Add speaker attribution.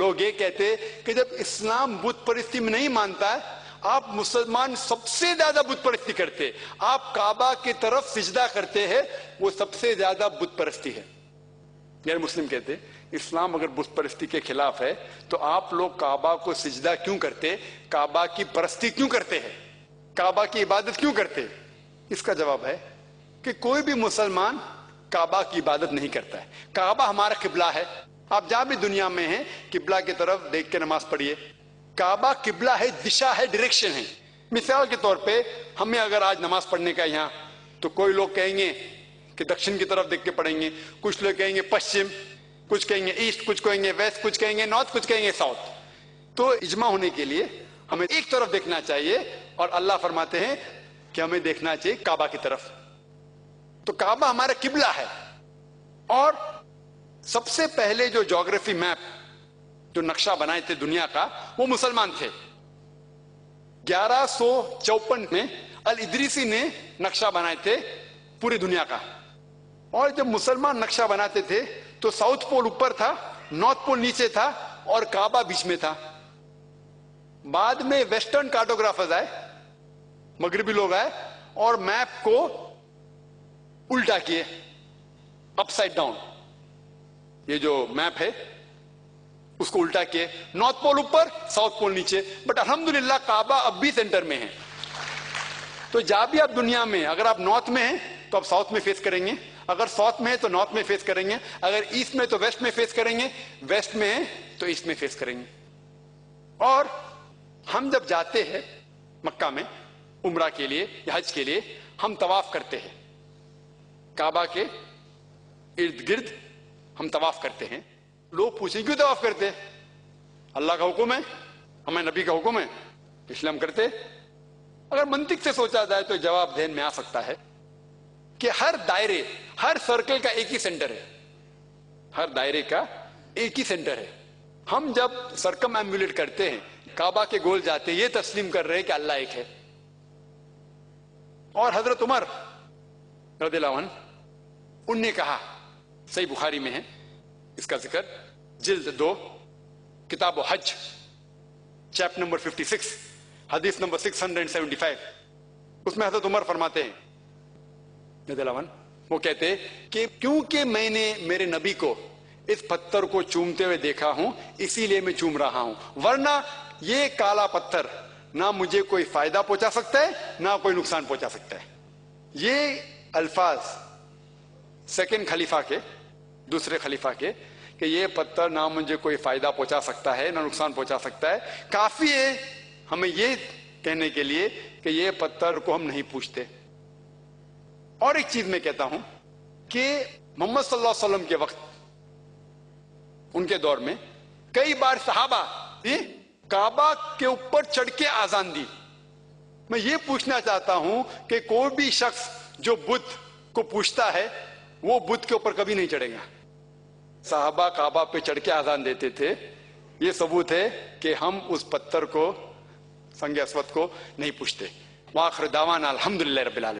Speaker 1: لوگ یہ کہتے کہ جب اسلام بت پرستی میں نہیں مانتا ہے، آپ مسلمان سب سے زیادہ بت پرستی کرتے، آپ کعبہ کی طرف سجدہ کرتے ہیں، وہ سب سے زیادہ بت پرستی ہے۔ غیر مسلم کہتے اسلام اگر بت پرستی کے خلاف ہے تو آپ لوگ کعبہ کو سجدہ کیوں کرتے، کعبہ کی پرستی کیوں کرتے ہیں، کعبہ کی عبادت کیوں کرتے؟ اس کا جواب ہے کہ کوئی بھی مسلمان کعبہ کی عبادت نہیں کرتا ہے۔ کعبہ ہمارا قبلہ ہے، آپ جہاں بھی دنیا میں ہیں قبلہ کی طرف دیکھ کے نماز پڑھیے۔ کعبہ قبلہ ہے، دشا ہے، ڈائریکشن ہے۔ مثال کے طور پہ ہمیں اگر آج نماز پڑھنے کا یہاں، تو کوئی لوگ کہیں گے کہ دکشن کی طرف دیکھ کے پڑھیں گے، کچھ لوگ کہیں گے پشچم، کچھ کہیں گے ایسٹ، کچھ کہیں گے ویسٹ، کچھ کہیں گے نارتھ، کچھ کہیں گے ساؤتھ۔ تو اجماع ہونے کے لیے ہمیں ایک طرف دیکھنا چاہیے، اور اللہ فرماتے ہیں کہ ہمیں دیکھنا چاہیے کعبہ کی طرف۔ تو کعبہ ہمارا قبلہ ہے، اور سب سے پہلے جو جغرافی میپ، جو نقشہ بنائے تھے دنیا کا، وہ مسلمان تھے۔ 1154 میں الادریسی نے نقشہ بنائے تھے پوری دنیا کا، اور جب مسلمان نقشہ بناتے تھے تو ساؤتھ پول اوپر تھا، نارتھ پول نیچے تھا، اور کعبہ بیچ میں تھا۔ بعد میں ویسٹرن کارٹوگرافرز آئے، مغربی لوگ آئے، اور میپ کو الٹا کیے، اپ سائڈ ڈاؤن۔ یہ جو میپ ہے اس کو الٹا کیے، نارتھ پول اوپر، ساؤتھ پول نیچے، بٹ الحمدللہ کعبہ اب بھی سینٹر میں ہے۔ تو جہاں بھی آپ دنیا میں، اگر آپ نارتھ میں ہیں تو آپ ساؤتھ میں فیس کریں گے، اگر ساؤتھ میں ہے تو نارتھ میں فیس کریں گے، اگر ایسٹ میں تو ویسٹ میں فیس کریں گے، ویسٹ میں ہے تو ایسٹ میں فیس کریں گے۔ اور ہم جب جاتے ہیں مکہ میں عمرہ کے لیے یا حج کے لیے، ہم طواف کرتے ہیں کعبہ کے ارد گرد، ہم طواف کرتے ہیں۔ لوگ پوچھیں کیوں طواف کرتے ہیں؟ اللہ کا حکم ہے، ہمیں نبی کا حکم ہے، اس لیے ہم کرتے۔ اگر منطق سے سوچا جائے تو جواب ذہن میں آ سکتا ہے کہ ہر دائرے، ہر سرکل کا ایک ہی سینٹر ہے، ہر دائرے کا ایک ہی سینٹر ہے۔ ہم جب سرکم ایمبولیٹ کرتے ہیں، کعبہ کے گول جاتے ہیں، یہ تسلیم کر رہے ہیں کہ اللہ ایک ہے۔ اور حضرت عمر رضی اللہ عنہ، ان نے کہا، صحیح بخاری میں ہے اس کا ذکر، جلد 2 کتاب و حج، چیپٹر نمبر 56، حدیث نمبر 675، اس میں حضرت عمر فرماتے ہیں رضی اللہ عنہ، وہ کہتے کہ کیونکہ میں نے میرے نبی کو اس پتھر کو چومتے ہوئے دیکھا ہوں، اسی لیے میں چوم رہا ہوں، ورنہ یہ کالا پتھر نہ مجھے کوئی فائدہ پہنچا سکتا ہے نہ کوئی نقصان پہنچا سکتا ہے۔ یہ الفاظ سیکنڈ خلیفہ کے، دوسرے خلیفہ کے، کہ یہ پتھر نہ مجھے کوئی فائدہ پہنچا سکتا ہے نہ نقصان پہنچا سکتا ہے، کافی ہے ہمیں یہ کہنے کے لیے کہ یہ پتھر کو ہم نہیں پوچھتے۔ اور ایک چیز میں کہتا ہوں کہ محمد صلی اللہ علیہ وسلم کے وقت، ان کے دور میں کئی بار صحابہ نے کعبہ کے اوپر چڑھ کے آذان دی۔ میں یہ پوچھنا چاہتا ہوں کہ کوئی بھی شخص جو بت کو پوچھتا ہے وہ بت کے اوپر کبھی نہیں چڑھے گا۔ صحابہ کعبہ پہ چڑھ کے آذان دیتے تھے، یہ ثبوت ہے کہ ہم اس پتھر کو، سنگ اسود کو نہیں پوچھتے۔ وآخر دعوانا الحمدللہ رب العالمین۔